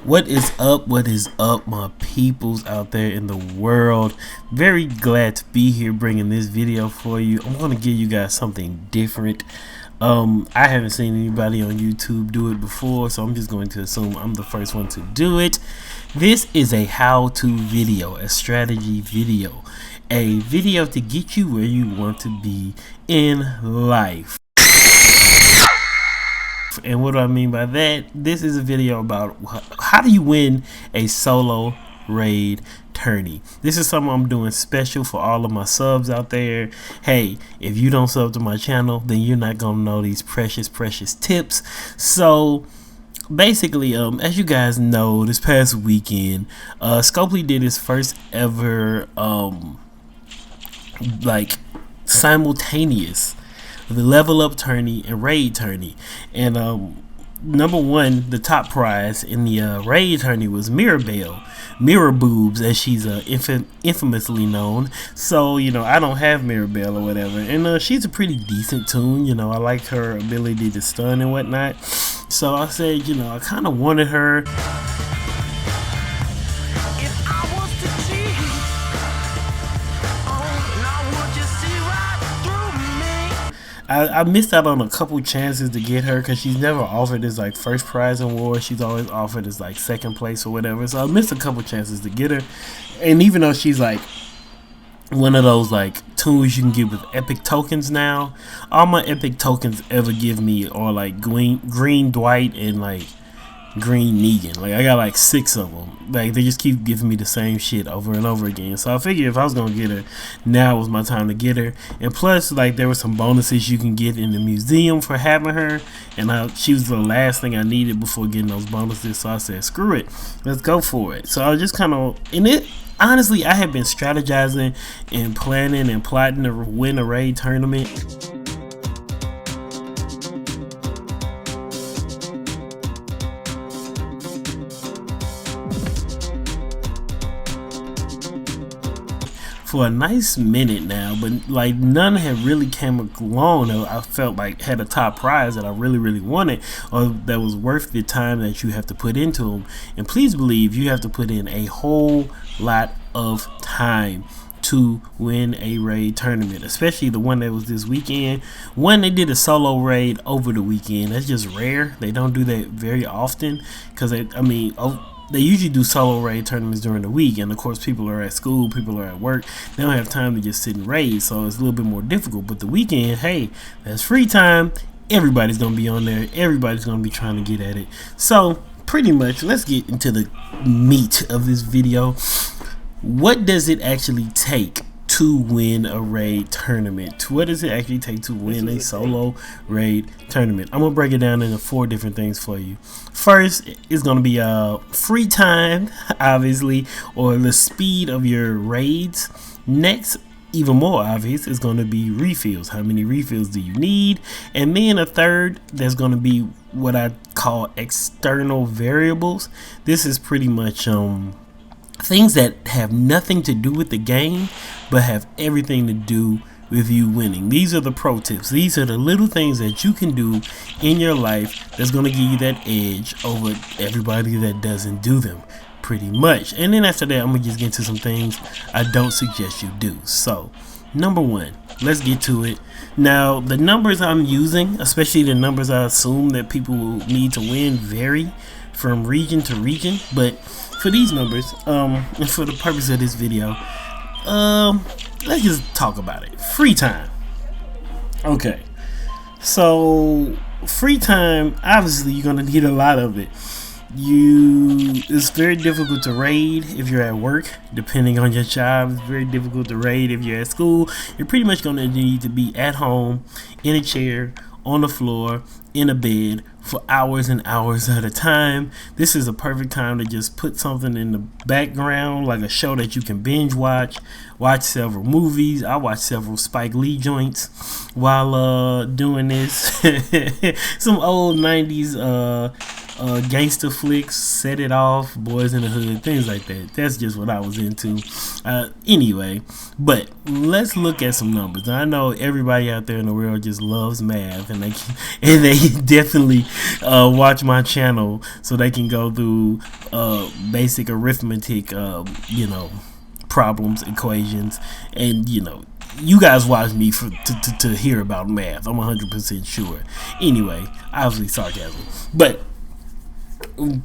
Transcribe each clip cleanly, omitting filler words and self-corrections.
What is up? What is up, my peoples out there in the world? Very glad to be here bringing this video for you. I'm going to give you guys something different. I haven't seen anybody on YouTube do it before, so I'm just going to assume I'm the first one to do it. This is a how-to video, a strategy video, a video to get you where you want to be in life. And what do I mean by that? This is a video about how do you win a solo raid tourney. This is something I'm doing special for all of my subs out there. Hey, if you don't sub to my channel, then you're not gonna know these precious tips. So basically, as you guys know, this past weekend, Scopely did his first ever like simultaneous the level up tourney and raid tourney, and number one, the top prize in the raid tourney was Mirror Boobs, as she's infamously known. So I don't have Mirabelle or whatever, and she's a pretty decent tune. I like her ability to stun and whatnot. So I said, I kind of wanted her. I missed out on a couple chances to get her because she's never offered as like first prize in war. She's always offered as like second place or whatever. So I missed a couple chances to get her. And even though she's like one of those like tools you can get with epic tokens now, all my epic tokens ever give me are like green Dwight and like green Negan. Like I got like 6 of them. Like they just keep giving me the same shit over and over again. So I figured if I was gonna get her, now was my time to get her. And plus, like, there were some bonuses you can get in the museum for having her, and she was the last thing I needed before getting those bonuses. So I said, screw it, let's go for it. So I was just kind of in it. Honestly, I had been strategizing and planning and plotting to win a raid tournament. For a nice minute now, but like none had really came along that I felt like had a top prize that I really wanted, or that was worth the time that you have to put into them. And please believe you have to put in a whole lot of time to win a raid tournament, especially the one that was this weekend. One, they did a solo raid over the weekend. That's just rare. They don't do that very often because they usually do solo raid tournaments during the week, and of course people are at school, people are at work, they don't have time to just sit and raid, so it's a little bit more difficult. But the weekend, hey, that's free time. Everybody's gonna be on there, everybody's gonna be trying to get at it. So pretty much, let's get into the meat of this video. What does it actually take to win a raid tournament? What does it actually take to win a solo raid tournament? I'm gonna break it down into 4 different things for you. First is gonna be free time, obviously, or the speed of your raids. Next, even more obvious, is gonna be refills. How many refills do you need? And then a third, there's gonna be what I call external variables. This is pretty much things that have nothing to do with the game but have everything to do with you winning. These are the pro tips. These are the little things that you can do in your life that's going to give you that edge over everybody that doesn't do them, pretty much. And then after that, I'm going to just get into some things I don't suggest you do. So number 1, let's get to it. Now, the numbers I'm using, especially the numbers I assume that people will need to win, vary from region to region, but for these numbers, and for the purpose of this video, let's just talk about it. Free time. Okay, so free time, obviously you're gonna need a lot of it. It's very difficult to raid if you're at work, depending on your job. It's very difficult to raid if you're at school. You're pretty much gonna need to be at home, in a chair, on the floor, in a bed for hours and hours at a time. This is a perfect time to just put something in the background, like a show that you can binge watch several movies. I watch several Spike Lee joints while doing this. Some old 90s gangster flicks, Set It Off, Boys in the Hood, things like that. That's just what I was into. Anyway, but let's look at some numbers. Now, I know everybody out there in the world just loves math, and they definitely watch my channel so they can go through basic arithmetic, problems, equations, and you guys watch me to hear about math. I'm 100% sure. Anyway, obviously sarcasm, but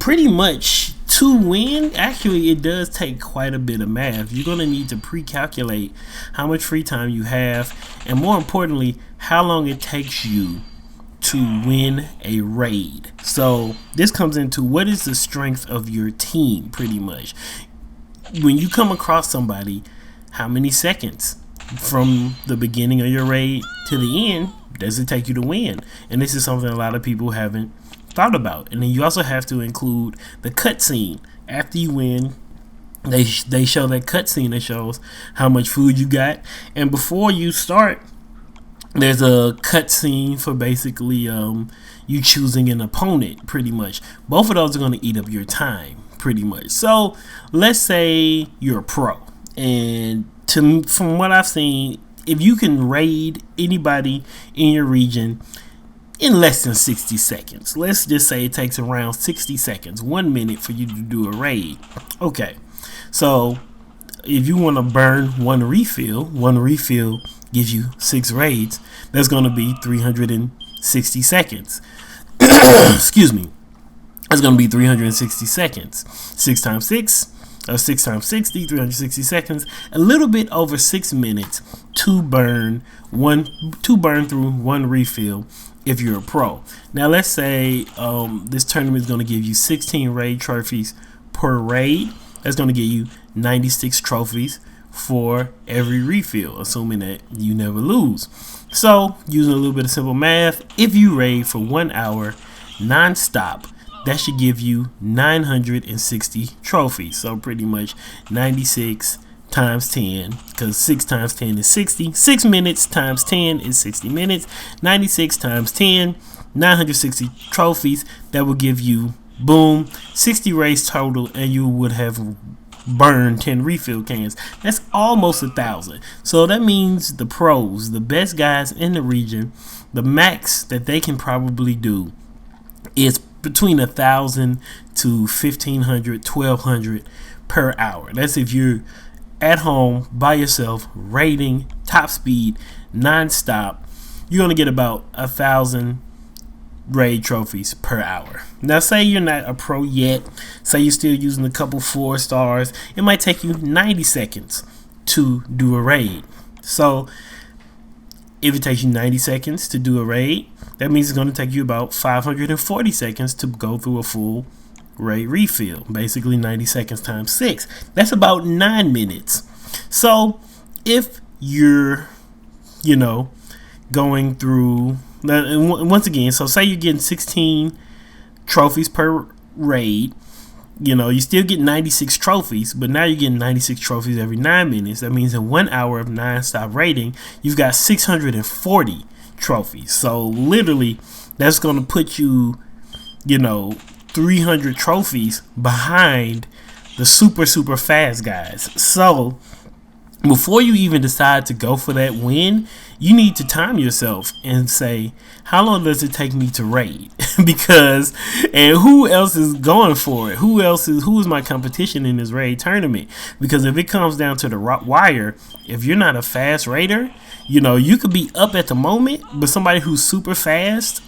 pretty much to win, actually, it does take quite a bit of math. You're going to need to pre-calculate how much free time you have, and more importantly, how long it takes you to win a raid. So this comes into what is the strength of your team, pretty much. When you come across somebody, how many seconds from the beginning of your raid to the end does it take you to win? And this is something a lot of people haven't thought about. And then you also have to include the cutscene. After you win, they show that cutscene that shows how much food you got. And before you start, there's a cutscene for basically you choosing an opponent, pretty much. Both of those are going to eat up your time, pretty much. So let's say you're a pro, and from what I've seen, if you can raid anybody in your region in less than 60 seconds, let's just say it takes around 60 seconds, 1 minute for you to do a raid. Okay, so if you want to burn one refill gives you 6 raids. That's going to be 360 seconds. Excuse me. That's going to be 360 seconds. 6 times 6. 6 times 60, 360 seconds, a little bit over 6 minutes to burn through one refill if you're a pro. Now let's say this tournament is going to give you 16 raid trophies per raid. That's going to give you 96 trophies for every refill, assuming that you never lose. So using a little bit of simple math, if you raid for 1 hour non-stop, that should give you 960 trophies. So pretty much 96 times 10, because 6 times 10 is 60. 6 minutes times 10 is 60 minutes. 96 times 10, 960 trophies. That will give you, boom, 60 raids total, and you would have burned 10 refill cans. That's almost 1,000. So that means the pros, the best guys in the region, the max that they can probably do is between 1,000 to 1,500, 1,200 per hour. That's if you're at home by yourself, raiding top speed non-stop. You're gonna get about 1,000 raid trophies per hour. Now say you're not a pro yet, say you're still using a couple 4 stars, it might take you 90 seconds to do a raid. So if it takes you 90 seconds to do a raid, that means it's going to take you about 540 seconds to go through a full raid refill. Basically 90 seconds times 6. That's about 9 minutes. So if you're, going through, once again, so say you're getting 16 trophies per raid. You still get 96 trophies, but now you're getting 96 trophies every 9 minutes. That means in 1 hour of non-stop raiding, you've got 640 trophies. So literally, that's going to put you, 300 trophies behind the super fast guys. So before you even decide to go for that win, you need to time yourself and say, how long does it take me to raid? Because, and who else is going for it? Who is my competition in this raid tournament? Because if it comes down to the wire, if you're not a fast raider, you could be up at the moment, but somebody who's super fast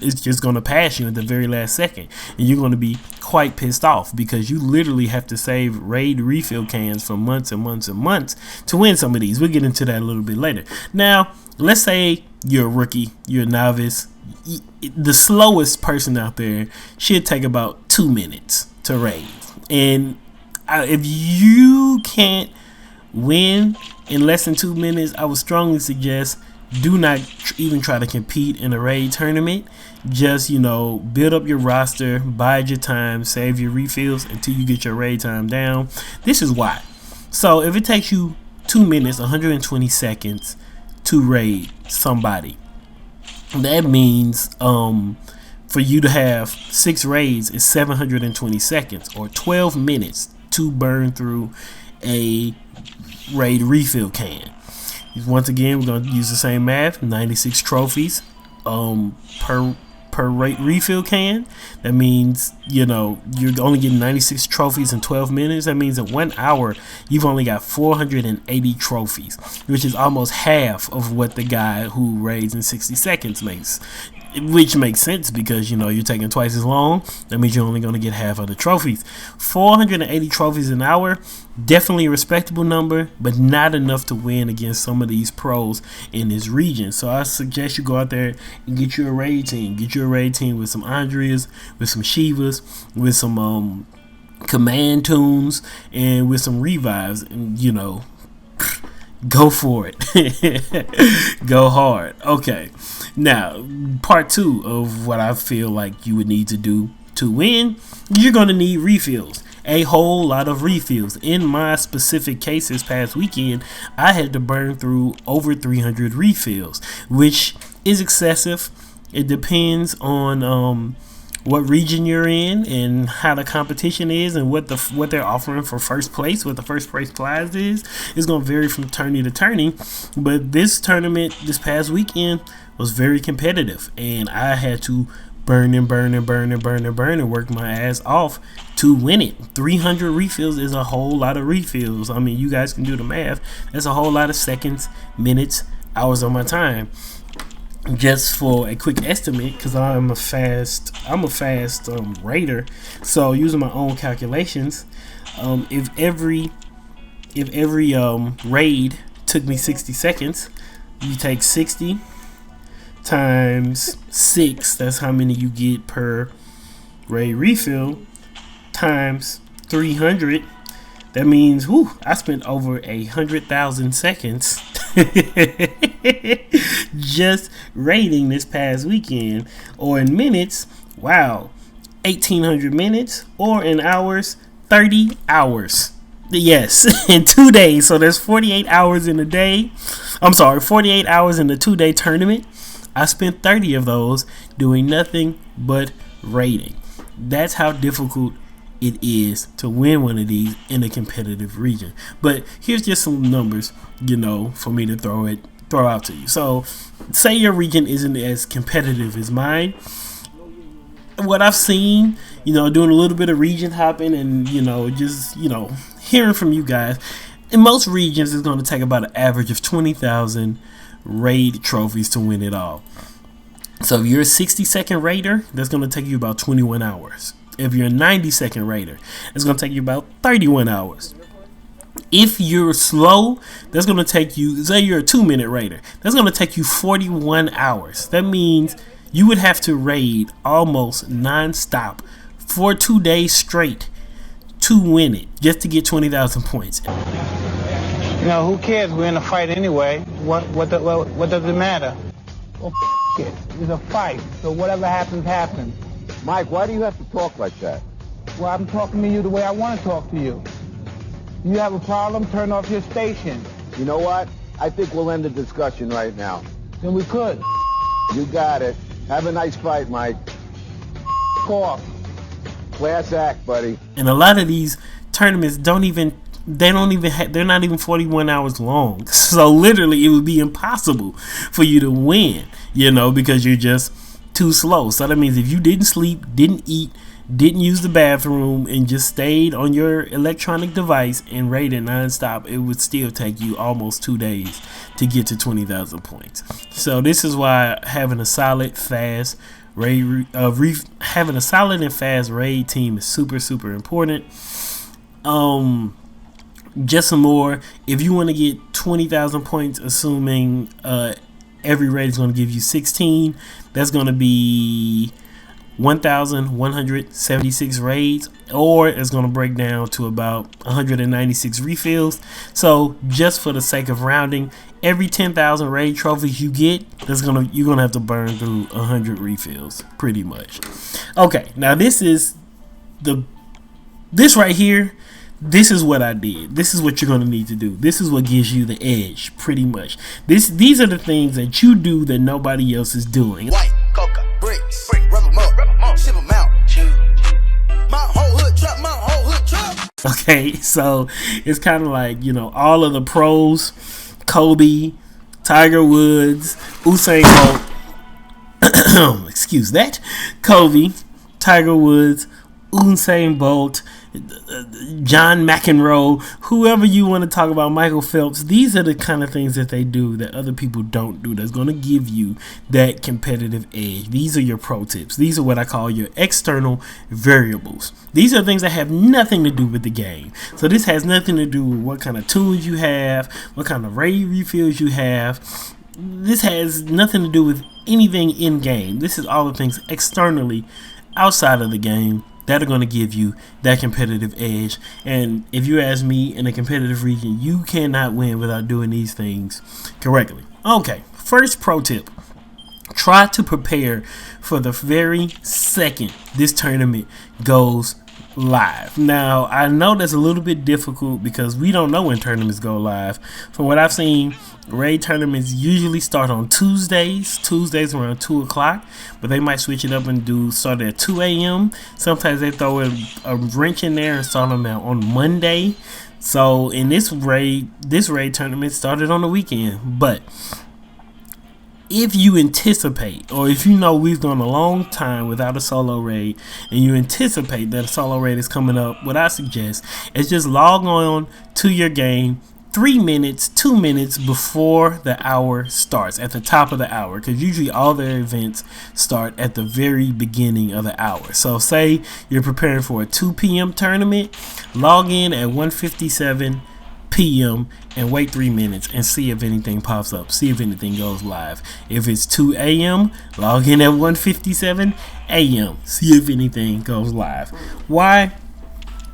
is just going to pass you at the very last second, and you're going to be quite pissed off because you literally have to save raid refill cans for months and months and months to win some of these. We'll get into that a little bit later. Now, let's say you're a rookie, you're a novice. The slowest person out there should take about 2 minutes to raid, and if you can't win in less than 2 minutes, I would strongly suggest do not even try to compete in a raid tournament. Just, build up your roster, bide your time, save your refills until you get your raid time down. This is why. So if it takes you 2 minutes, 120 seconds to raid somebody, that means for you to have 6 raids is 720 seconds or 12 minutes to burn through a raid refill can. Once again, we're going to use the same math. 96 trophies per rate refill can. That means, you're only getting 96 trophies in 12 minutes. That means in 1 hour you've only got 480 trophies, which is almost half of what the guy who raids in 60 seconds makes. Which makes sense because you're taking twice as long. That means you're only going to get half of the trophies. 480 trophies an hour, definitely a respectable number, but not enough to win against some of these pros in this region. So I suggest you go out there and get you a raid team. Get you a raid team with some Andreas, with some Shivas, with some command tunes, and with some revives, and go for it. Go hard. Okay. Now, part 2 of what I feel like you would need to do to win, you're going to need refills. A whole lot of refills. In my specific case this past weekend, I had to burn through over 300 refills, which is excessive. It depends on what region you're in and how the competition is and what they're offering for first place, what the first place prize is. It's going to vary from tourney to tourney, but this tournament this past weekend was very competitive, and I had to burn and work my ass off to win it. 300 refills is a whole lot of refills. I mean, you guys can do the math. That's a whole lot of seconds, minutes, hours of my time. Just for a quick estimate, because I'm a fast raider, so using my own calculations, if every raid took me 60 seconds, you take 60 times 6, that's how many you get per raid refill, times 300. That means, I spent over 100,000 seconds just raiding this past weekend. Or in minutes, 1,800 minutes. Or in hours, 30 hours. Yes, in 2 days. So there's 48 hours in a day. 48 hours in the 2-day tournament. I spent 30 of those doing nothing but raiding. That's how difficult it is to win one of these in a competitive region. But here's just some numbers, for me to throw out to you. So say your region isn't as competitive as mine. What I've seen, doing a little bit of region hopping and just hearing from you guys, in most regions it's going to take about an average of 20,000 raid trophies to win it all. So if you're a 60-second raider, that's going to take you about 21 hours. If you're a 90-second raider, it's going to take you about 31 hours. If you're slow, that's going to take you, say you're a 2-minute raider, that's going to take you 41 hours. That means you would have to raid almost non-stop for 2 days straight to win it, just to get 20,000 points. Who cares? We're in a fight anyway. What does it matter? Well, it. It's a fight, so whatever happens, happens. Mike, why do you have to talk like that? Well, I'm talking to you the way I want to talk to you. You have a problem, turn off your station. You know what? I think we'll end the discussion right now. Then we could. You got it. Have a nice fight, Mike. Off. Class act, buddy. And a lot of these tournaments they're not even 41 hours long. So literally it would be impossible for you to win, because you're just too slow. So that means if you didn't sleep, didn't eat, didn't use the bathroom, and just stayed on your electronic device and raided nonstop, it would still take you almost 2 days to get to 20,000 points. So this is why having a solid, fast raid, having a solid and fast raid team is super, super important. Just some more. If you want to get 20,000 points, assuming every raid is going to give you 16, that's going to be 1,176 raids, or it's going to break down to about 196 refills. So just for the sake of rounding, every 10,000 raid trophies you get, you're gonna have to burn through 100 refills, pretty much. Okay, now this right here. This is what I did. This is what you're gonna need to do. This is what gives you the edge, pretty much. These are the things that you do that nobody else is doing. White, coca, bricks, rubber, Okay, so it's kind of like, all of the pros, Kobe, Tiger Woods, Usain Bolt, excuse that, Kobe, Tiger Woods, Usain Bolt, John McEnroe, whoever you want to talk about, Michael Phelps. These are the kind of things that they do that other people don't do, that's going to give you that competitive edge. These are your pro tips. These are what I call your external variables. These are things that have nothing to do with the game. So this has nothing to do with what kind of tools you have, what kind of raid refills you have. This has nothing to do with anything in game. This is all the things externally outside of the game that are going to give you that competitive edge. And if you ask me, in a competitive region, you cannot win without doing these things correctly. Okay, first pro tip. Try to prepare for the very second this tournament goes live. Now, I know that's a little bit difficult because we don't know when tournaments go live. From what I've seen, raid tournaments usually start on Tuesdays around 2 o'clock, but they might switch it up and start at 2 a.m. Sometimes they throw a wrench in there and start them out on Monday. So in this raid tournament started on the weekend. But if you anticipate, or if you know we've gone a long time without a solo raid, and you anticipate that a solo raid is coming up, what I suggest is just log on to your game 2 minutes before the hour starts, at the top of the hour, because usually all their events start at the very beginning of the hour. So say you're preparing for a 2 p.m. tournament, log in at 1:57 p.m. and wait 3 minutes and see if anything pops up, see if anything goes live. If it's 2 a.m., log in at 1:57 a.m., see if anything goes live. Why?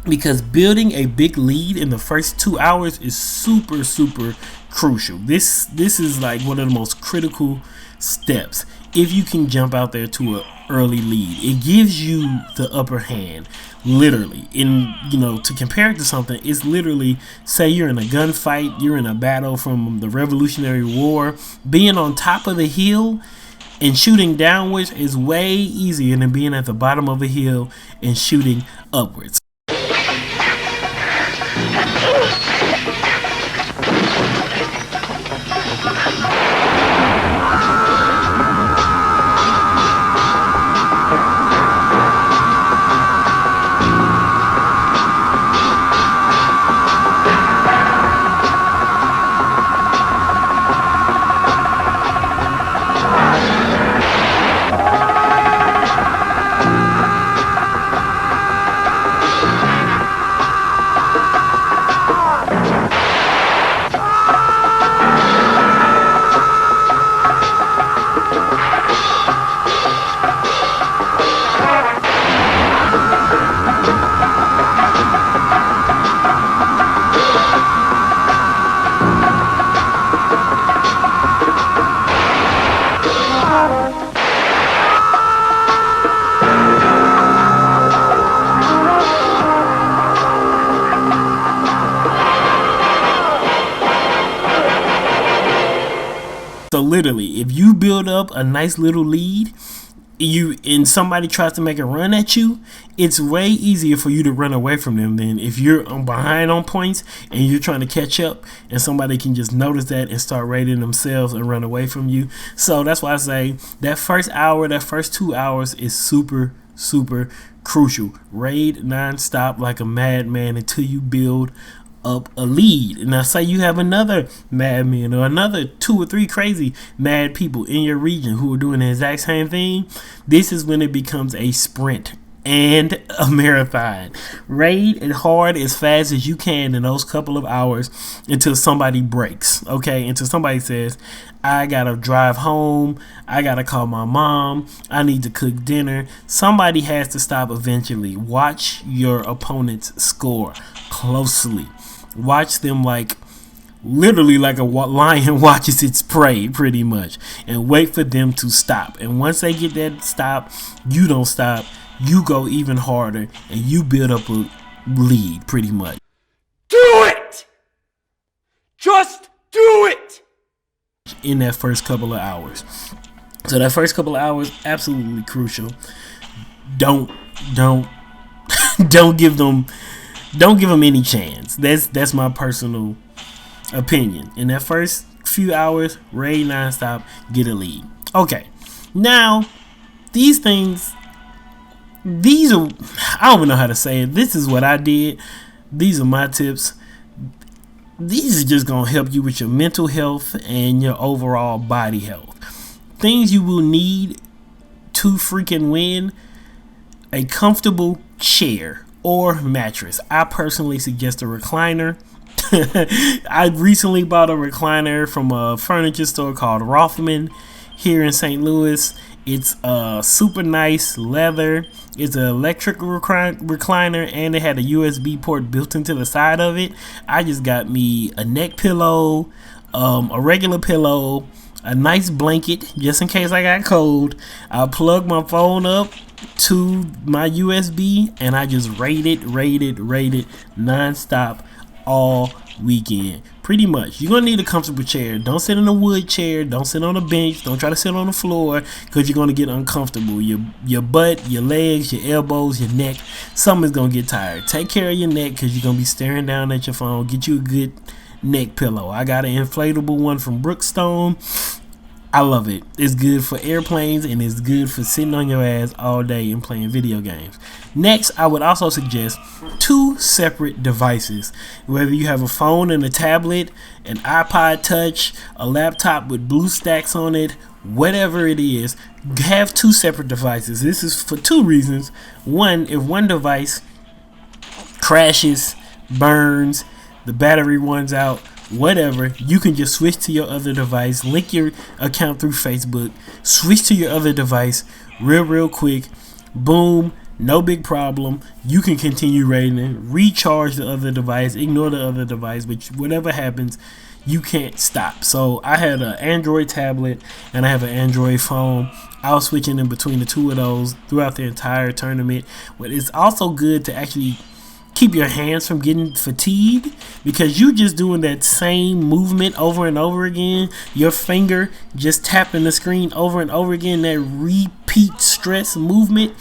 Because building a big lead in the first 2 hours is super crucial. This is like one of the most critical steps. If you can jump out there to an early lead, it gives you the upper hand. Literally, to compare it to something, it's literally, say you're in a gunfight, you're in a battle from the Revolutionary War. Being on top of the hill and shooting downwards is way easier than being at the bottom of a hill and shooting upwards. So literally, if you build up a nice little lead, and somebody tries to make a run at you, it's way easier for you to run away from them than if you're behind on points and you're trying to catch up, and somebody can just notice that and start raiding themselves and run away from you. So that's why I say that first hour, that first 2 hours is super crucial. Raid nonstop like a madman until you build up a lead. Now say you have another madman or another 2 or 3 crazy mad people in your region who are doing the exact same thing. This is when it becomes a sprint and a marathon. Raid as hard, as fast as you can in those couple of hours until somebody breaks. Okay, until somebody says, I gotta drive home, I gotta call my mom, I need to cook dinner. Somebody has to stop eventually. Watch your opponent's score closely. Watch them literally like a lion watches its prey, pretty much, and wait for them to stop. And once they get that stop, you don't stop. You go even harder and you build up a lead, pretty much. Do it! Just do it! In that first couple of hours. So that first couple of hours, absolutely crucial. Don't give them don't give them any chance. That's my personal opinion. In that first few hours, raid nonstop, get a lead. Okay, now these things, these are, I don't even know how to say it. This is what I did. These are my tips. These are just gonna help you with your mental health and your overall body health. Things you will need to freaking win: a comfortable chair or mattress. I personally suggest a recliner. I recently bought a recliner from a furniture store called Rothman here in St. Louis. It's super nice leather. It's an electric recliner, and it had a USB port built into the side of it. I just got me a neck pillow, a regular pillow, a nice blanket just in case I got cold. I plugged my phone up to my USB, and I just raided nonstop all weekend. Pretty much. You're gonna need a comfortable chair. Don't sit in a wood chair. Don't sit on a bench. Don't try to sit on the floor, because you're gonna get uncomfortable. Your butt, your legs, your elbows, your neck, something's gonna get tired. Take care of your neck, because you're gonna be staring down at your phone. Get you a good neck pillow. I got an inflatable one from Brookstone. I love it. It's good for airplanes, and it's good for sitting on your ass all day and playing video games. Next, I would also suggest 2 separate devices. Whether you have a phone and a tablet, an iPod Touch, a laptop with BlueStacks on it, whatever it is, have 2 separate devices. This is for 2 reasons. One, if one device crashes, burns, the battery runs out, whatever, you can just switch to your other device, link your account through Facebook, switch to your other device real quick, boom, no big problem. You can continue raiding, recharge the other device, ignore the other device, but whatever happens, you can't stop. So I had an Android tablet and I have an Android phone. I was switching in between the 2 of those throughout the entire tournament. But it's also good to actually keep your hands from getting fatigued, because you just doing that same movement over and over again. Your finger just tapping the screen over and over again, that repeat stress movement,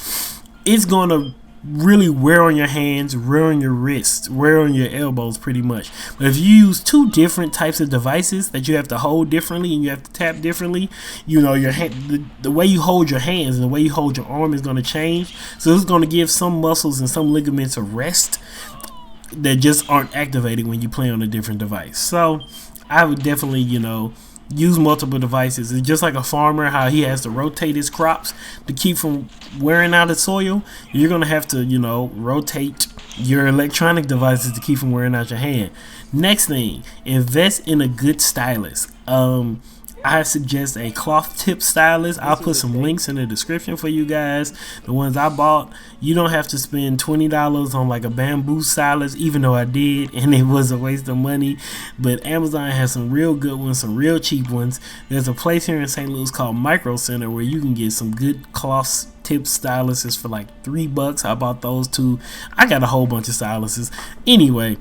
it's gonna really wear on your hands, wear on your wrists, wear on your elbows pretty much. But if you use 2 different types of devices that you have to hold differently and you have to tap differently, you know, your hand, the way you hold your hands and the way you hold your arm is going to change. So it's going to give some muscles and some ligaments a rest that just aren't activated when you play on a different device. So I would definitely, use multiple devices. It's just like a farmer, how he has to rotate his crops to keep from wearing out the soil. You're going to have to, rotate your electronic devices to keep from wearing out your hand. Next thing, invest in a good stylus. I suggest a cloth tip stylus. I'll put some links in the description for you guys. The ones I bought, you don't have to spend $20 on like a bamboo stylus, even though I did, and it was a waste of money. But Amazon has some real good ones, some real cheap ones. There's a place here in St. Louis called Micro Center where you can get some good cloth tip styluses for like $3. I bought those too. I got a whole bunch of styluses. Anyway,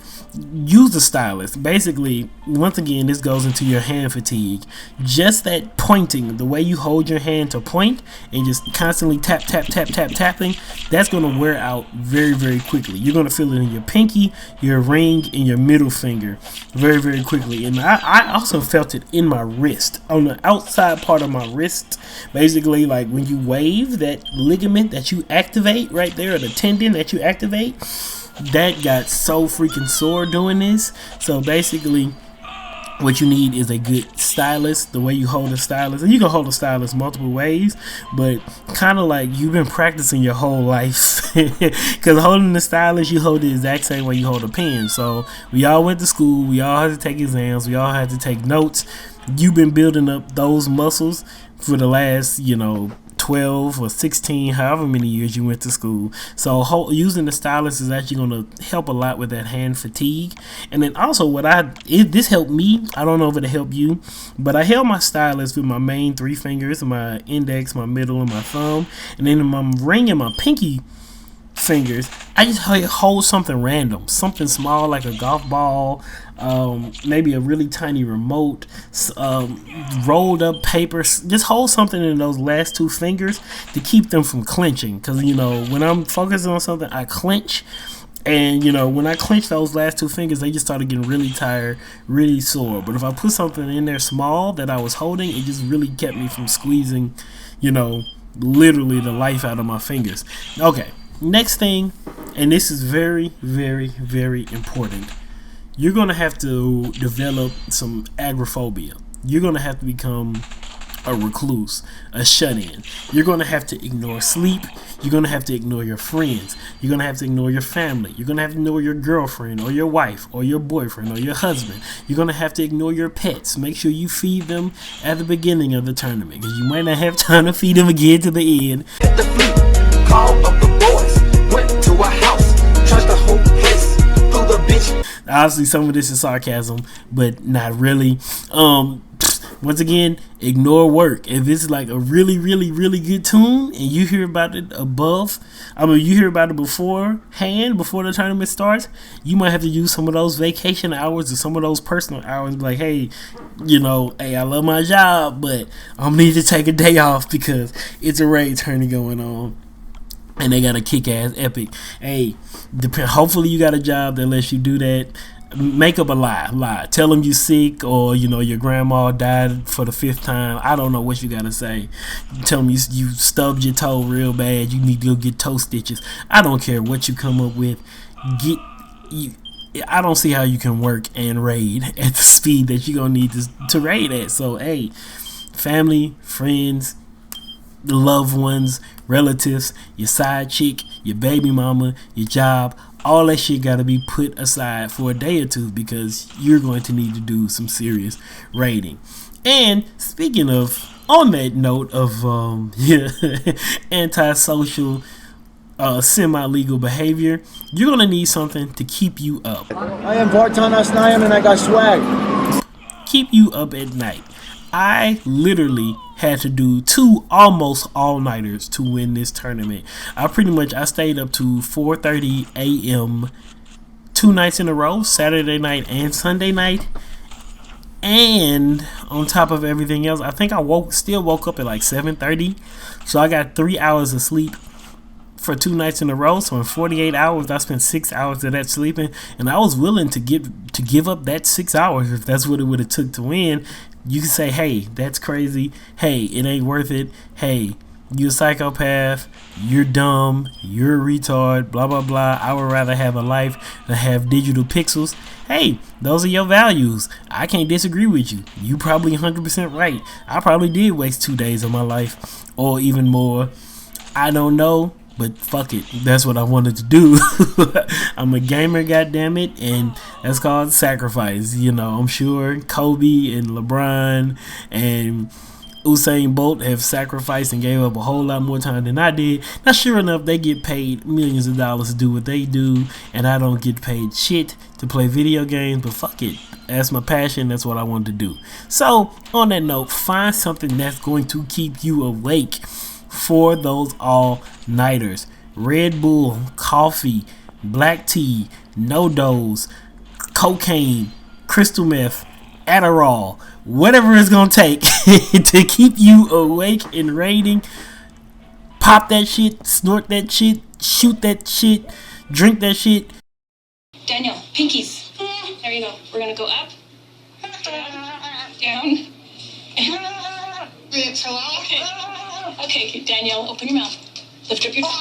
use the stylus. Basically, once again, this goes into your hand fatigue. Just that pointing, the way you hold your hand to point and just constantly tapping, that's going to wear out very quickly. You're going to feel it in your pinky, your ring, and your middle finger very quickly. And I also felt it in my wrist, on the outside part of my wrist. Basically, like when you wave, that ligament that you activate right there, or the tendon that you activate, that got so freaking sore doing this. So basically, what you need is a good stylus. The way you hold a stylus, and you can hold a stylus multiple ways, but kind of like you've been practicing your whole life, because holding the stylus, you hold the exact same way you hold a pen. So we all went to school, we all had to take exams, we all had to take notes. You've been building up those muscles for the last 12 or 16, however many years you went to school. So using the stylus is actually going to help a lot with that hand fatigue. And then also this helped me. I don't know if it'll help you, but I held my stylus with my main 3 fingers, my index, my middle, and my thumb. And then in my ring and my pinky fingers, I just hold something random, something small like a golf ball, maybe a really tiny remote, rolled up paper. Just hold something in those last 2 fingers to keep them from clenching, because when I'm focusing on something, I clench, And you know, when I clenched those last two fingers, they just started getting really tired, really sore. But if I put something in there small that I was holding, it just really kept me from squeezing, you know, literally the life out of my fingers. Okay, next thing, and this is very, very, very important. You're gonna have to develop some agoraphobia. You're gonna have to become a recluse, a shut-in. You're gonna have to ignore sleep. You're gonna have to ignore your friends. You're gonna have to ignore your family. You're gonna have to ignore your girlfriend or your wife or your boyfriend or your husband. You're gonna have to ignore your pets. Make sure you feed them at the beginning of the tournament, because you might not have time to feed them again to the end. Hit the fleet, call up the boys, went to a house, trust the whole place, threw the bitch. Obviously, some of this is sarcasm, but not really. Once again, ignore work. If it's like a really, really, really good tune and you hear about it you hear about it beforehand, before the tournament starts, you might have to use some of those vacation hours or some of those personal hours. Like, hey, you know, hey, I love my job, but I'm gonna need to take a day off because it's a raid tournament going on. And they got a kick-ass epic. Hey, hopefully you got a job that lets you do that. Make up a lie. Tell them you sick, or you know your grandma died for the 5th time. I don't know what you gotta say. Tell them you stubbed your toe real bad. You need to go get toe stitches. I don't care what you come up with. I don't see how you can work and raid at the speed that you're gonna need to raid at. So hey, family, friends, loved ones, relatives, your side chick, your baby mama, your job, all that shit gotta be put aside for a day or two, because you're going to need to do some serious raiding. And speaking of, on that note of antisocial, semi-legal behavior, you're gonna need something to keep you up. I am Vartan Asnayam and I got swag. Keep you up at night. I literally had to do 2 almost all-nighters to win this tournament. I stayed up to 4:30 a.m. 2 nights in a row, Saturday night and Sunday night. And on top of everything else, I think I still woke up at like 7:30. So I got 3 hours of sleep for 2 nights in a row. So in 48 hours, I spent 6 hours of that sleeping, and I was willing to give up that 6 hours if that's what it would have took to win. You can say, hey, that's crazy. Hey, it ain't worth it. Hey, you're a psychopath. You're dumb. You're a retard. Blah, blah, blah. I would rather have a life than have digital pixels. Hey, those are your values. I can't disagree with you. You probably 100% right. I probably did waste 2 days of my life, or even more. I don't know. But fuck it, that's what I wanted to do. I'm a gamer, goddammit, and that's called sacrifice. You know, I'm sure Kobe and LeBron and Usain Bolt have sacrificed and gave up a whole lot more time than I did. Now, sure enough, they get paid millions of dollars to do what they do, and I don't get paid shit to play video games, but fuck it. That's my passion. That's what I want to do. So, on that note, find something that's going to keep you awake for those all-nighters. Red Bull, coffee, black tea, no-dose, cocaine, crystal meth, Adderall, whatever it's gonna take to keep you awake and raiding. Pop that shit, snort that shit, shoot that shit, drink that shit. Daniel, pinkies. There you go. We're gonna go up, down. Bitch, hello? Okay, Danielle, open your mouth. Lift up your tongue.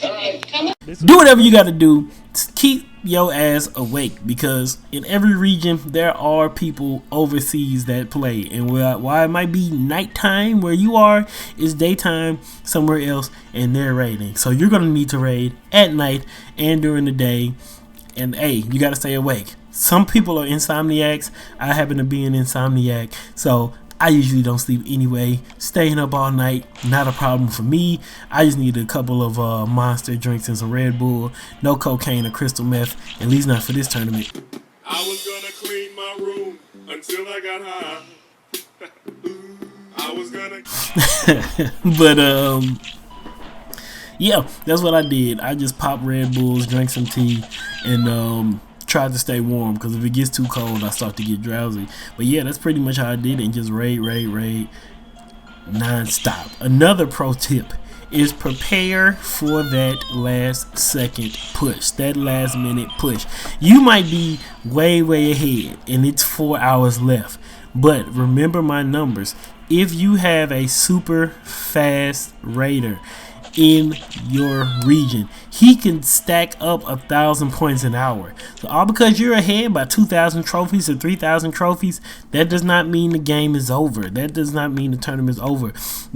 Okay. Come on. Do whatever you gotta do to keep your ass awake, because in every region there are people overseas that play, and while it might be nighttime where you are, it's daytime somewhere else and they're raiding. So you're gonna need to raid at night and during the day, and hey, you gotta stay awake. Some people are insomniacs. I happen to be an insomniac, so I usually don't sleep anyway. Staying up all night, not a problem for me. I just need a couple of monster drinks and some Red Bull. No cocaine or crystal meth, at least not for this tournament. I was gonna clean my room until I got high. I was gonna... But, yeah, that's what I did. I just popped Red Bulls, drank some tea, and tried to stay warm, because if it gets too cold I start to get drowsy. But yeah, that's pretty much how I did it, and just raid non-stop. Another pro tip is prepare for that last second push, that last minute push. You might be way ahead and it's 4 hours left, but remember my numbers. If you have a super fast raider in your region, he can stack up 1,000 points an hour. So all because you're ahead by 2,000 trophies or 3,000 trophies, that does not mean the game is over. That does not mean the tournament is over.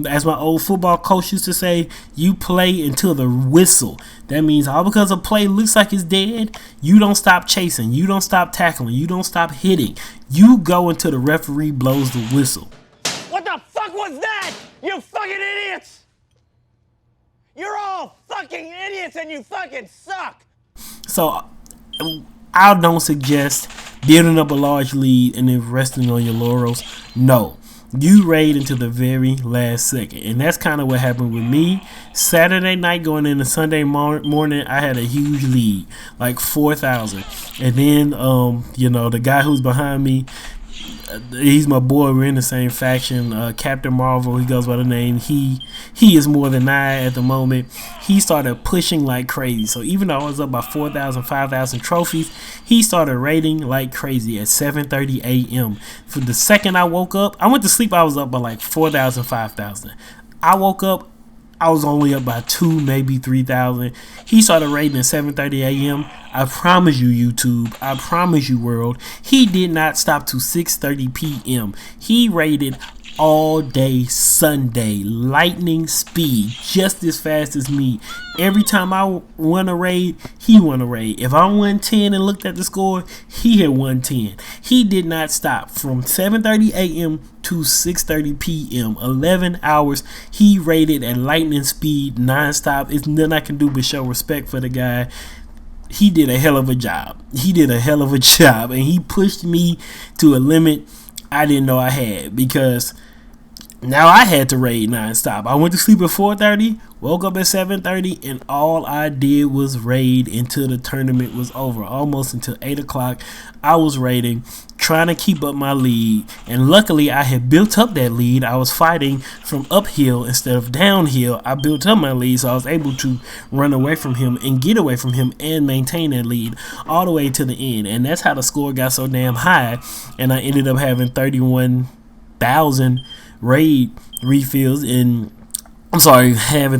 As my old football coach used to say, you play until the whistle. That means all because a play looks like it's dead, you don't stop chasing, you don't stop tackling, you don't stop hitting. You go until the referee blows the whistle. What the fuck was that? You fucking idiots! You're all fucking idiots and you fucking suck! So, I don't suggest building up a large lead and then resting on your laurels. No. You raid into the very last second. And that's kind of what happened with me. Saturday night going into Sunday morning, I had a huge lead. Like 4,000. And then, the guy who's behind me, he's my boy. We're in the same faction. Captain Marvel, he goes by the name. He is more than I at the moment. He started pushing like crazy. So even though I was up by 4,000, 5,000 trophies, he started raiding like crazy at 7:30 a.m. For the second I woke up, I went to sleep, I was up by like 4,000, 5,000. I woke up, I was only up by 2, maybe 3,000. He started raiding at 7:30 a.m. I promise you, YouTube. I promise you, world. He did not stop to 6:30 p.m. He raided all day Sunday, lightning speed, just as fast as me. Every time I won a raid, he won a raid. If I won 10 and looked at the score, he had won 10. He did not stop from 7:30 a.m. to 6:30 p.m. 11 hours. He raided at lightning speed, non-stop. It's nothing I can do but show respect for the guy. He did a hell of a job. And he pushed me to a limit I didn't know I had, because now I had to raid non-stop. I went to sleep at 4:30, woke up at 7:30, and all I did was raid until the tournament was over. Almost until 8 o'clock, I was raiding, trying to keep up my lead. And luckily, I had built up that lead. I was fighting from uphill instead of downhill. I built up my lead, so I was able to run away from him and get away from him and maintain that lead all the way to the end. And that's how the score got so damn high. And I ended up having 31,000 raid refills, having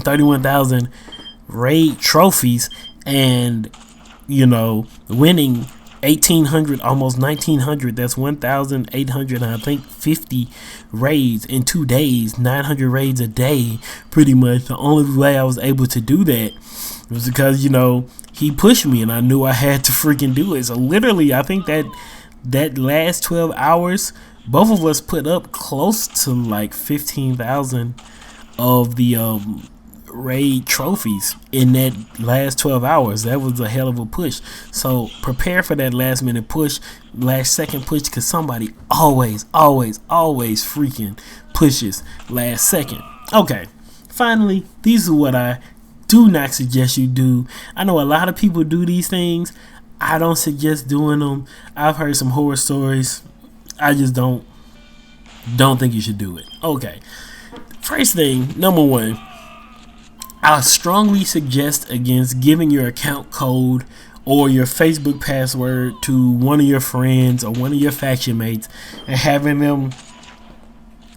31,000 raid trophies, and winning 1,800, almost 1,900. That's 1,800, I think 50 raids in 2 days. 900 raids a day, pretty much. The only way I was able to do that was because he pushed me, and I knew I had to freaking do it. So literally, I think that last 12 hours, both of us put up close to like 15,000 of the raid trophies in that last 12 hours. That was a hell of a push. So prepare for that last minute push, last second push, because somebody always freaking pushes last second. Okay, finally, these are what I do not suggest you do. I know a lot of people do these things. I don't suggest doing them. I've heard some horror stories. I just don't think you should do it. Okay. First thing, number one, I strongly suggest against giving your account code or your Facebook password to one of your friends or one of your faction mates and having them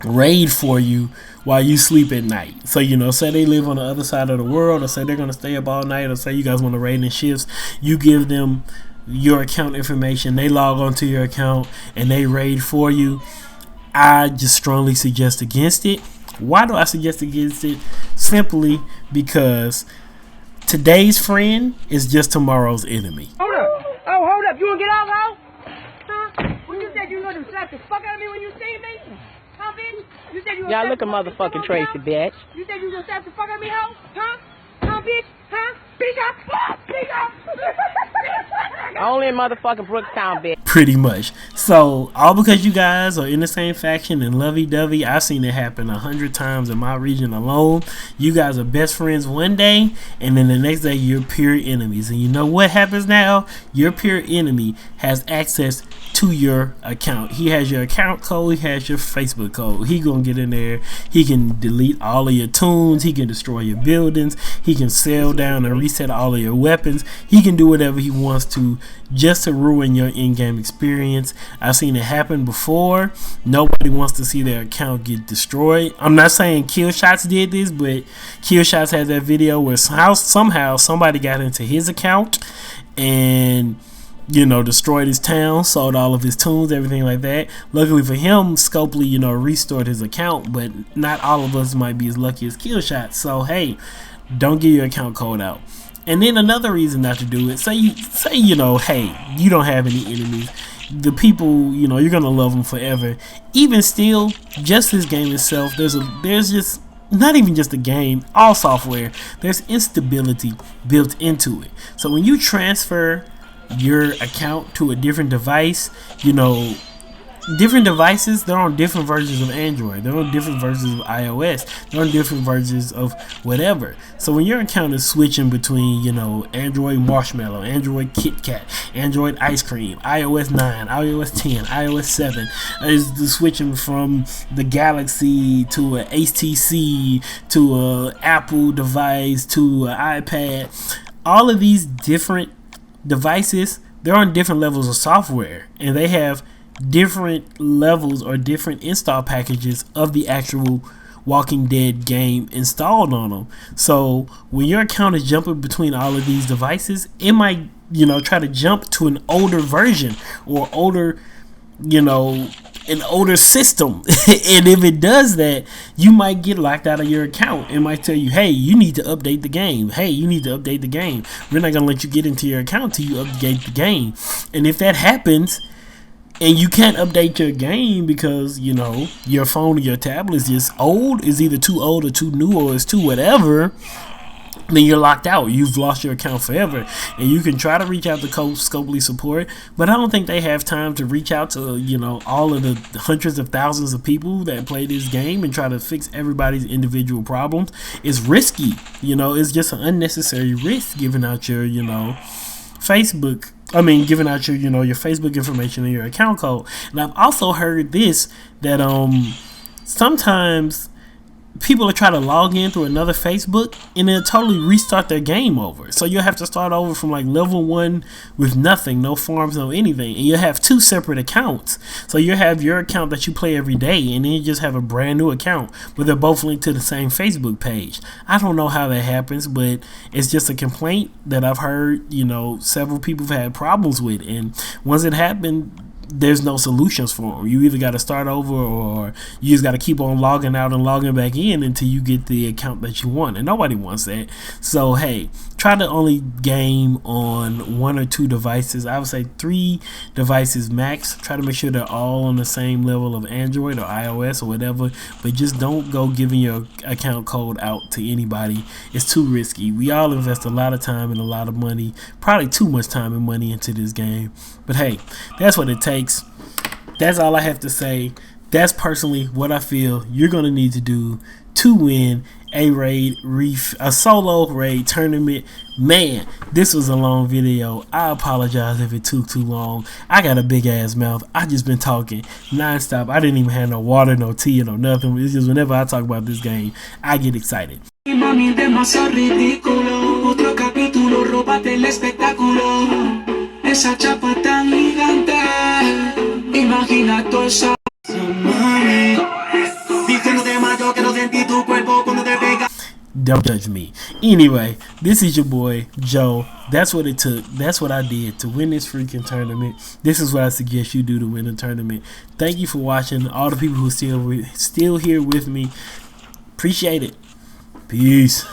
raid for you while you sleep at night. So, say they live on the other side of the world, or say they're going to stay up all night, or say you guys want to raid in shifts. You give them your account information, they log onto your account, and they raid for you. I just strongly suggest against it. Why do I suggest against it? Simply because today's friend is just tomorrow's enemy. Hold up. You wanna get out, ho? Huh? What you said you gonna slap the fuck out of me when you see me? Huh, bitch? You said you gonna y'all look a motherfucking Tracy, bitch. You said you gonna slap the fuck out of me, ho? Huh? Huh, bitch? Huh? Bitch up! Bitch up! Only in motherfucking Brooktown, bitch. pretty much. So all because you guys are in the same faction and lovey-dovey, I've seen it happen 100 times in my region alone. You guys are best friends one day, and then the next day you're peer enemies. And you know what happens now? Your peer enemy has access to your account. He has your account code, he has your Facebook code. He gonna get in there, he can delete all of your tunes, he can destroy your buildings, he can sell down and reset all of your weapons. He can do whatever he wants to just to ruin your in-game experience. I've seen it happen before. Nobody wants to see their account get destroyed. I'm not saying Killshots did this, but Killshots had that video where somehow somebody got into his account and, you know, destroyed his town, sold all of his tunes, everything like that. Luckily for him, Scopely, you know, restored his account, but not all of us might be as lucky as Killshot. So hey, don't give your account code out. And then another reason not to do it, say you know, hey, you don't have any enemies. The people, you know, you're gonna love them forever. Even still, just this game itself, there's just not even just a game, all software, there's instability built into it. So when you transfer your account to a different device, you know, different devices, they're on different versions of Android, they're on different versions of iOS, they're on different versions of whatever. So when your account is switching between, you know, Android Marshmallow, Android Kit Kat, Android Ice Cream, iOS 9, iOS 10, iOS 7, is the switching from the Galaxy to a HTC to a Apple device to an iPad, all of these different devices, they're on different levels of software, and they have different levels or different install packages of the actual Walking Dead game installed on them. So when your account is jumping between all of these devices, it might, you know, try to jump to an older version or older, you know, an older system. And if it does that, you might get locked out of your account. It might tell you, hey, you need to update the game. Hey, you need to update the game. We're not gonna let you get into your account till you update the game. And if that happens and you can't update your game because, you know, your phone or your tablet is just old, is either too old or too new or it's too whatever, then you're locked out. You've lost your account forever. And you can try to reach out to Scopely support, but I don't think they have time to reach out to, you know, all of the hundreds of thousands of people that play this game and try to fix everybody's individual problems. It's risky, you know, it's just an unnecessary risk giving out your, you know, giving out your, you know, your Facebook information and your account code. And I've also heard this, that sometimes people will try to log in through another Facebook and they'll totally restart their game over. So you'll have to start over from like level 1 with nothing, no farms, no anything. And you'll have 2 separate accounts. So you'll have your account that you play every day, and then you just have a brand new account, but they're both linked to the same Facebook page. I don't know how that happens, but it's just a complaint that I've heard, you know, several people have had problems with. And once it happened, there's no solutions for them. You either got to start over, or you just got to keep on logging out and logging back in until you get the account that you want, and nobody wants that. So hey, try to only game on 1 or 2 devices. I would say 3 devices max. Try to make sure they're all on the same level of Android or iOS or whatever, but just don't go giving your account code out to anybody. It's too risky. We all invest a lot of time and a lot of money, probably too much time and money, into this game. But hey, that's what it takes. That's all I have to say. That's personally what I feel you're gonna need to do to win a solo raid tournament. Man, this was a long video. I apologize if it took too long. I got a big ass mouth. I just been talking non-stop. I didn't even have no water, no tea, no nothing. It's just whenever I talk about this game, I get excited. Mami, demasiado ridículo. Otro capítulo, róbate el espectáculo. Esa chapa tan gigante. Imagina toda esa mami. Diciéndote más, yo quiero sentir tu cuerpo cuando te pega. Don't judge me. Anyway, this is your boy Joe. That's what it took. That's what I did to win this freaking tournament. This is what I suggest you do to win a tournament. Thank you for watching. All the people who still here with me, appreciate it. Peace.